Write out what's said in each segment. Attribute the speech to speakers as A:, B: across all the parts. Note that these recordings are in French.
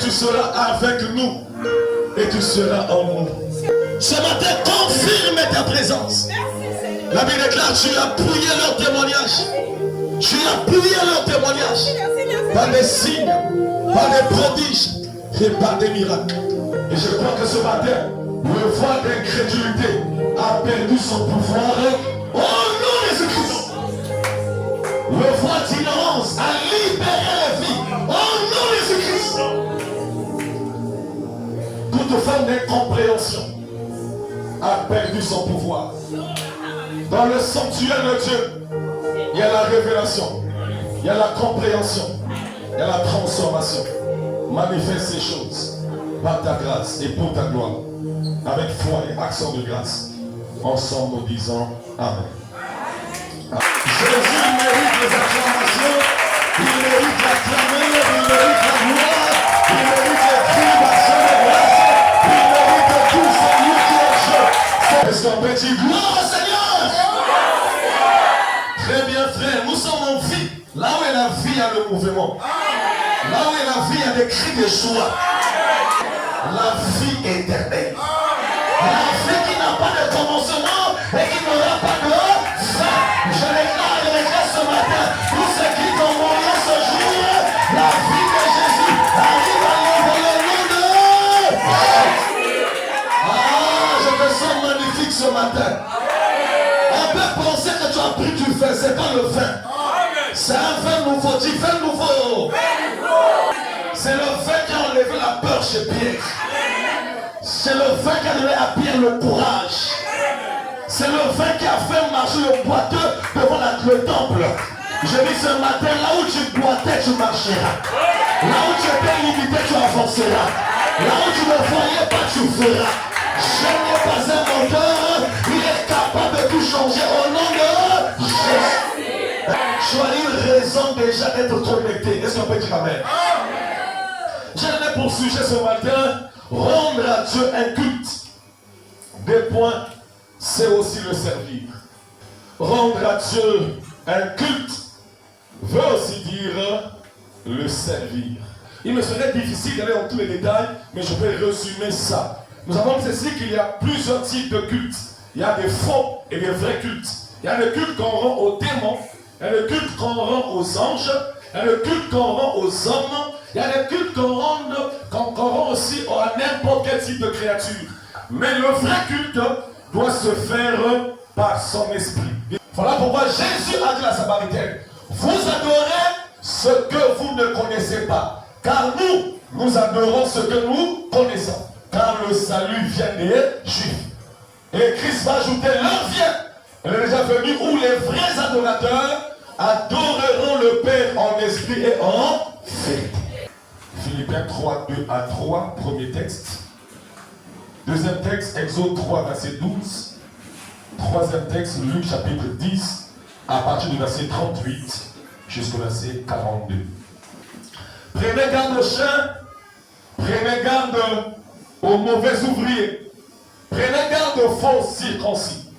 A: tu seras avec nous et tu seras en nous. Ce matin, confirme ta présence. La Bible déclare, tu as appuyé leur témoignage. Tu as appuyé leur témoignage par des signes, par des prodiges et par des miracles. Et je crois que ce matin, le vent d'incrédulité a perdu son pouvoir au nom de Jésus-Christ. Le vent d'ignorance a libéré la vie au nom de Jésus-Christ. Toute forme d'incompréhension a perdu son pouvoir. Dans le sanctuaire de Dieu, il y a la révélation, il y a la compréhension, il y a la transformation. Manifeste ces choses par ta grâce et pour ta gloire, avec foi et action de grâce. Ensemble, nous disons Amen. Jésus mérite les acclamations, il mérite la clameur, il mérite la gloire, il mérite les cris d'action de grâce, il mérite tout celui qui est Dieu. Est-ce qu'on peut dire gloire au Seigneur? Très bien, frère, nous sommes en vie. Là où est la vie, il y a le mouvement. Là où est la vie, il y a des cris de joie. La vie éternelle. La vie qui n'a pas de commencement et qui n'aura pas de fin. Je déclare ce matin, tous ceux qui ont mouru ce jour, la vie de Jésus arrive à nous dans le nom de Jésus. Ah, je me sens magnifique ce matin. On peut penser que tu as pris du vin, c'est pas le vin. C'est un vin nouveau, dis vin nouveau. C'est le vin qui a enlevé la peur chez Pierre. C'est le vin qui a donné à Pierre le courage. C'est le vin qui a fait marcher le boiteux devant le temple. Je dis ce matin, là où tu boitais, tu marcheras. Là où tu étais limité, tu avanceras. Là où tu ne voyais pas, tu feras. Je n'ai pas un moteur, il est capable de tout changer au nom de Jésus. Tu as une raison déjà d'être connecté. Est-ce qu'on peut dire Amen? J'en ai pour sujet ce matin, rendre à Dieu un culte. Des points, c'est aussi le servir. Rendre à Dieu un culte veut aussi dire le servir. Il me serait difficile d'aller dans tous les détails, mais je vais résumer ça. Nous avons ceci qu'il y a plusieurs types de cultes. Il y a des faux et des vrais cultes. Il y a le culte qu'on rend aux démons, il y a le culte qu'on rend aux anges, il y a le culte qu'on rend aux hommes, il y a le culte qu'on rend aussi à n'importe quel type de créature. Mais le vrai culte doit se faire par son esprit. Voilà pourquoi Jésus a dit à la Samaritaine, vous adorez ce que vous ne connaissez pas. Car nous adorons ce que nous connaissons. Car le salut vient des Juifs. Et Christ va ajouter leur vient. Il est déjà venu où les vrais adorateurs adoreront le Père en esprit et en vérité. Philippiens 3, 2 à 3, premier texte. Deuxième texte, Exode 3, verset 12. Troisième texte, Luc chapitre 10, à partir du verset 38 jusqu'au verset 42. Prenez garde aux chiens, prenez garde aux mauvais ouvriers, prenez garde aux faux circoncis.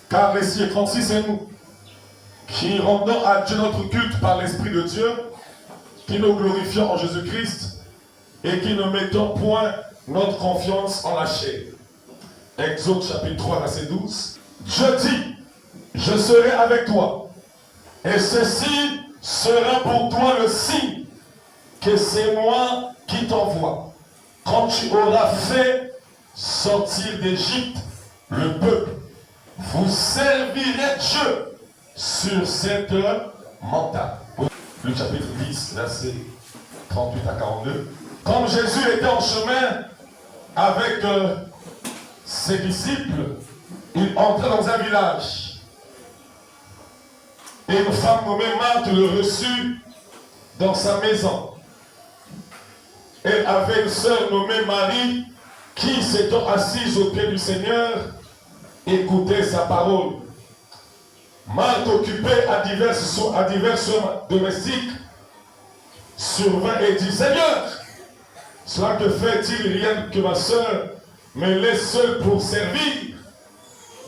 A: Car les circoncis, c'est nous, qui rendons à Dieu notre culte par l'Esprit de Dieu, qui nous glorifions en Jésus-Christ et qui ne mettons point notre confiance en la chair. Exode chapitre 3, verset 12. Dieu dit, je serai avec toi, et ceci sera pour toi le signe que c'est moi qui t'envoie. Quand tu auras fait sortir d'Égypte le peuple, vous servirez Dieu sur cette montagne. Le chapitre 10, verset 38 à 42. Comme Jésus était en chemin avec ses disciples, il entrait dans un village. Et une femme nommée Marthe le reçut dans sa maison. Elle avait une sœur nommée Marie qui, s'étant assise aux pieds du Seigneur, écoutait sa parole. Marthe, occupée à divers domestiques, survint et dit, Seigneur, cela te fait-il rien que ma sœur me laisse seule pour servir?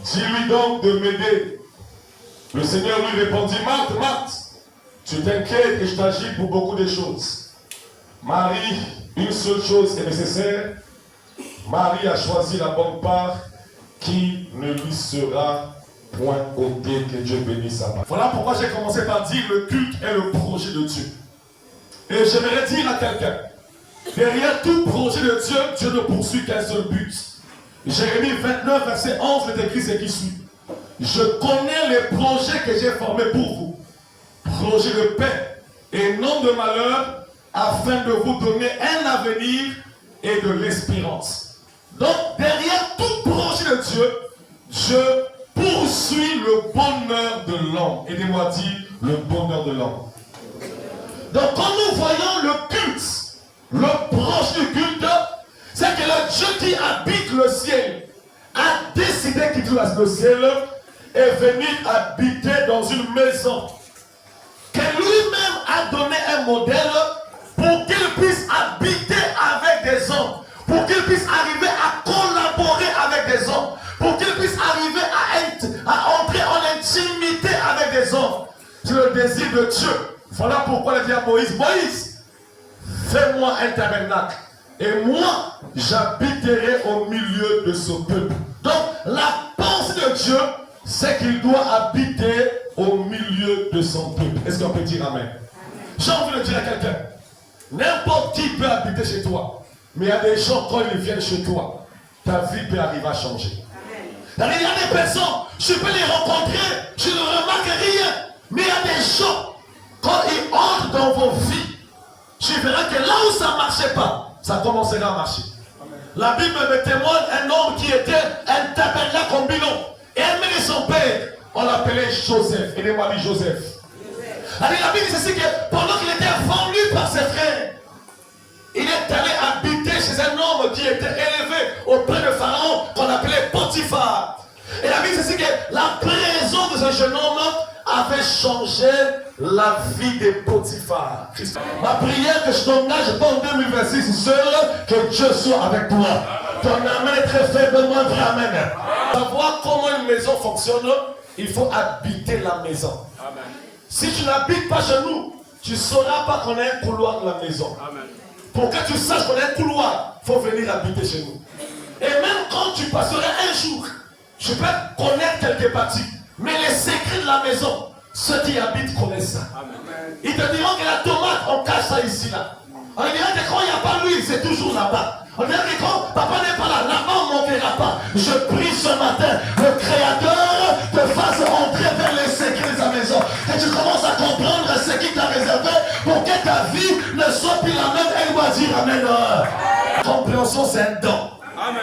A: Dis-lui donc de m'aider. Le Seigneur lui répondit, Marthe, Marthe, tu t'inquiètes et je t'agis pour beaucoup de choses. Marie, une seule chose est nécessaire. Marie a choisi la bonne part qui ne lui sera point ôtée. Que Dieu bénisse sa part. Voilà pourquoi j'ai commencé par dire le culte est le projet de Dieu. Et j'aimerais dire à quelqu'un, derrière tout projet de Dieu, Dieu ne poursuit qu'un seul but. Jérémie 29, verset 11, est écrit ce qui suit. Je connais les projets que j'ai formés pour vous. Projets de paix et non de malheur, afin de vous donner un avenir et de l'espérance. Donc, derrière tout projet de Dieu, Dieu poursuit le bonheur de l'homme. Aidez-moi à dire le bonheur de l'homme. Donc, quand nous voyons le culte, le projet du culte, c'est que le Dieu qui habite le ciel a décidé qu'il quitte le ciel et venir habiter dans une maison que lui-même a donné un modèle pour qu'il puisse habiter avec des hommes, pour qu'il puisse arriver à collaborer avec des hommes, pour qu'il puisse arriver à entrer en intimité avec des hommes. C'est le désir de Dieu. Voilà pourquoi il dit à Moïse, Moïse, fais-moi un tabernacle et moi j'habiterai au milieu de ce peuple. Donc la pensée de Dieu, c'est qu'il doit habiter au milieu de son peuple. Est-ce qu'on peut dire amen? J'ai envie de dire à quelqu'un, n'importe qui peut habiter chez toi, mais il y a des gens, quand ils viennent chez toi, ta vie peut arriver à changer. Il y a des personnes, je peux les rencontrer, je ne remarque rien, mais il y a des gens, quand ils entrent dans vos vies, tu verras que là où ça ne marchait pas, ça commencera à marcher. La Bible me témoigne un homme qui était un tabernacle en bilan. Et aimé de son père, on l'appelait Joseph. Aidez-moi dire Joseph. Alors la Bible dit ceci que pendant qu'il était vendu par ses frères, il est allé habiter chez un homme qui était élevé auprès de Pharaon, qu'on appelait Potiphar. Et la Bible dit ceci que la présence de ce jeune homme avait changé la vie de Potiphar. Ma prière que je t'engage pas en 2026, seul que Dieu soit avec toi. Ton amen est très faible, moi vrai amen. Savoir comment une maison fonctionne, il faut habiter la maison. Amen. Si tu n'habites pas chez nous, tu ne sauras pas qu'on a un couloir de la maison. Amen. Pour que tu saches qu'on a un couloir, il faut venir habiter chez nous. Et même quand tu passeras un jour, tu peux connaître quelques parties, mais les secrets de la maison, ceux qui habitent connaissent ça. Amen. Ils te diront que la tomate, on cache ça ici, là. On dirait que quand il n'y a pas l'huile, c'est toujours là-bas. On dirait que quand papa n'est pas là, là-bas on ne manquera pas. Je prie ce matin, le Créateur te fasse entrer vers les secrets de sa maison. Que tu commences à comprendre ce qu'il t'a réservé pour que ta vie ne soit plus la même. Elle doit dire Amen. La compréhension, c'est un don. Amen.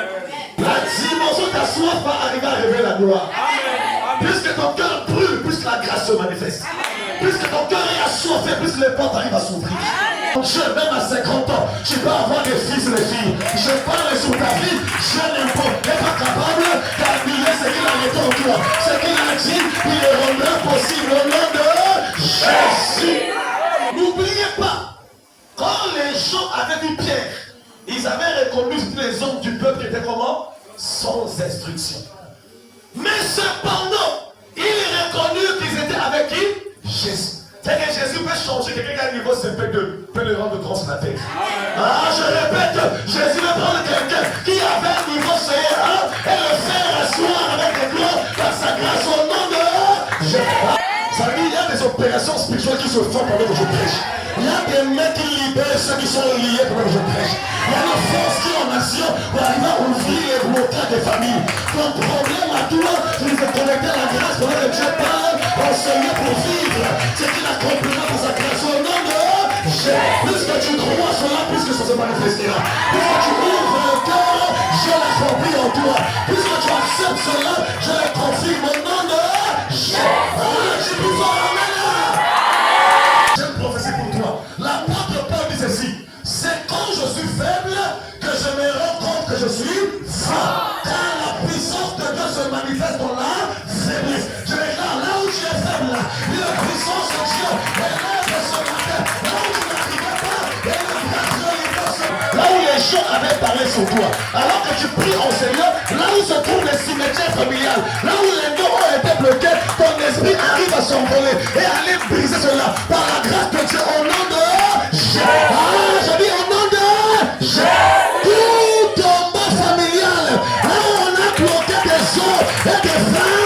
A: La dimension de ta soif va arriver à révéler la gloire. Amen. Puisque ton cœur brûle, plus la grâce se manifeste. Amen. Puisque ton cœur est assoiffé, plus les portes arrivent à s'ouvrir. Dieu, même à 50 ans, tu peux avoir des fils et des filles. Je parle sur ta vie, je n'est pas capable d'annuler ce qu'il a été en toi. Ce qu'il a dit, il le rendra possible au nom de Jésus. N'oubliez pas, quand les gens avaient vu Pierre, ils avaient reconnu tous les hommes du peuple qui étaient comment? Sans instruction. Mais cependant, il est reconnu qu'ils étaient avec qui? Jésus. C'est que Jésus peut changer quelqu'un qui a un niveau CP2, peut le rendre grand sur la tête. Ah, je répète, Jésus peut prendre quelqu'un qui avait un niveau CE1 et le faire asseoir avec les gloires par sa grâce au nom de Jésus. Ça veut dire qu'il y a des opérations spirituelles qui se font pendant que je prêche. Il y a des mains qui libèrent ceux qui sont liés pendant que je prêche. Il y a des forces qui en action pour arriver à ouvrir les blocages des familles. Ton problème à toi, c'est de se connecter à la grâce pendant que Dieu parle, enseigner pour vivre. C'est qu'il accomplira par sa grâce au nom de Jésus. Plus que tu crois cela, plus que ça se manifestera. Plus que tu ouvres le cœur, je l'accomplis en toi. Plus que tu acceptes cela, je le confirme au nom de Jésus. J'ai plus fort, amen. J'ai une prophétie pour toi. L'apôtre Paul dit ceci. C'est quand je suis faible que je me rends compte que je suis fort. Car la puissance de Dieu se manifeste dans la faiblesse. Je déclare là où tu es faible, la puissance de Dieu est là ce matin. Là où tu n'arrivais pas, et le grâce de l'Église. Là où les gens avaient parlé sur toi, alors que tu pries en Seigneur, là où se trouvent les cimetières familiales, là où les noms ont été bloqués, ton esprit arrive à s'envoler et à aller briser cela par la grâce de Dieu au nom de Jésus. Ah, je dis avec des femmes